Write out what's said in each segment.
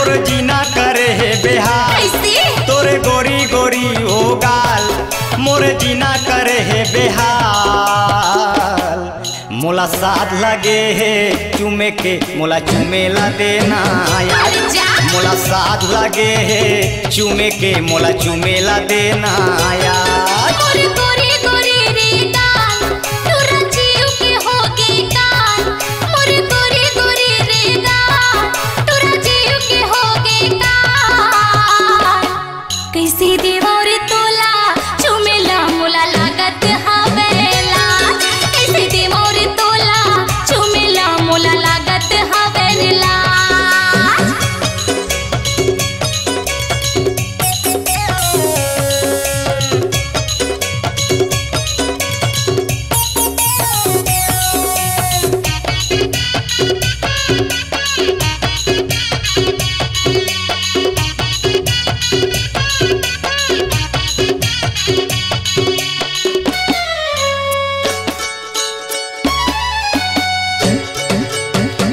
मोर जीना करे है बेहाल। तोरे गोरी गोरी हो गाल मोर जीना करे है बेहाल। मोला साथ लगे है चूमे के मोला चूमेला देना यार। मोला साथ लगे है चूमे के मोला चूमेला देना यार।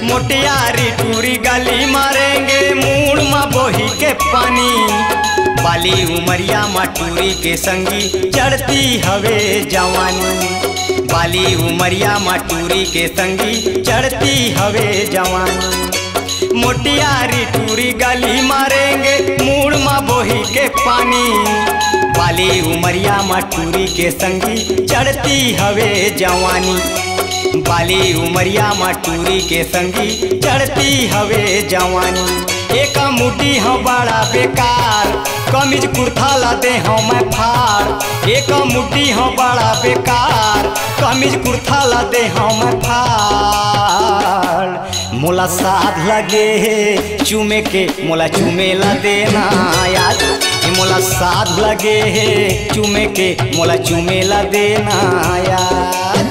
मोटियारी टूरी गली मारेंगे मूड मा बोही के पानी। बाली उमरिया मा टूरी के संगी चढ़ती हवे जवानी। बाली उमरिया मा टूरी के संगी चढ़ती हवे जवानी। मोटियारी टूरी गली मारेंगे मूड मा बोही के पानी। बाली उमरिया मा टूरी के संगी चढ़ती हवे जवानी। बाली उमरिया मा टूरी के संगी चढ़ती हवे जवानी। एक मुट्ठी हो बड़ा बेकार कमीज कुर्ता ला दे हो मैं फाड़। एक मुट्ठी हो बड़ा बेकार कमीज कुर्ता ला दे हो मैं फाड़। मोला साथ लगे है चूमे के मोला चूमेला देना यार। मोला साथ लगे है चूमे के मोला चूमेला देना यार।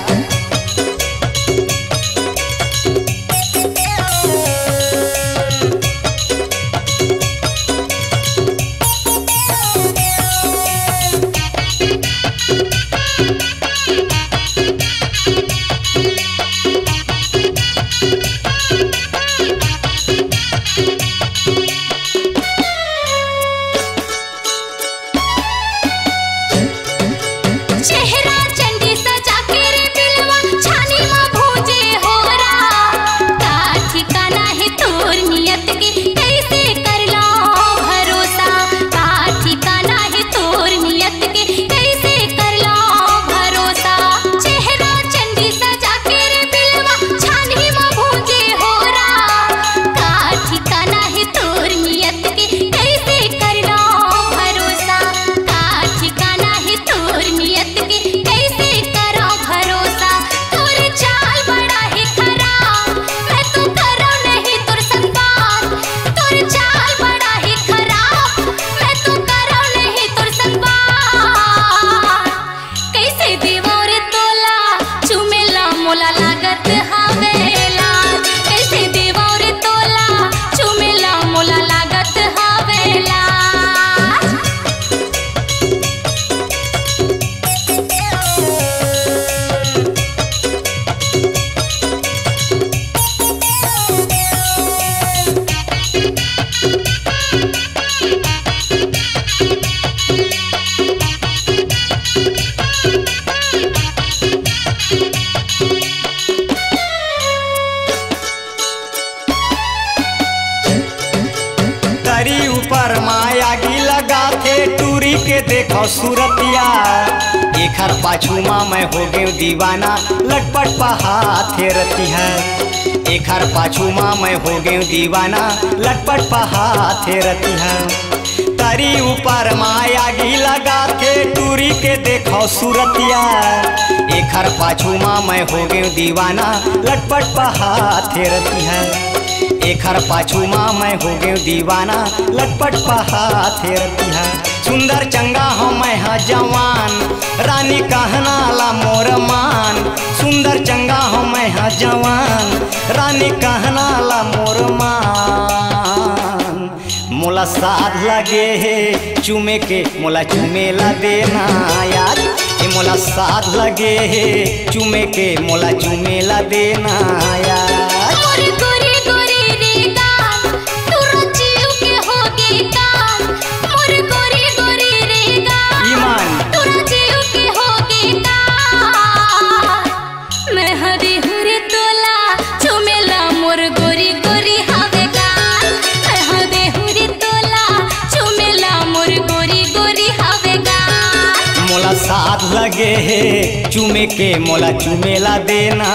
ऊपर माया गी लगा थे टूरी के देखो सूरतिया। एखर पाछू माँ मैं हो गई दीवाना लटपट पहा थे रती है। एखर पाछू माँ मैं हो गई दीवाना लटपट पहा थे रती है। तरी ऊपर माया गी लगा थे टूरी के देखो सूरतिया। एखर पाछू माँ मैं हो गई दीवाना लटपट पहा थे रती है। एखर पाछू माँ मैं हो गई दीवाना लटपट पहा थे रती है। सुंदर चंगा हो मैं हाँ जवान रानी कहना ला मोर मान। सुंदर चंगा हो मैं हाँ जवान रानी कहना ला मोर मान। मोला साथ लगे है चूमे के मोला चूमेला देना यार। मोला साथ लगे है चूमे के मोला चूमेला देना यार। गोरी गोरी रे गाल तू रचियो देहु रे तोला चुमेला मोर गोरी गोरी हवे गाल। देहु रे तोला चुमेला मोर गोरी गोरी हवे गाल। मोला साथ लगे है चुमे के मोला चुमेला देना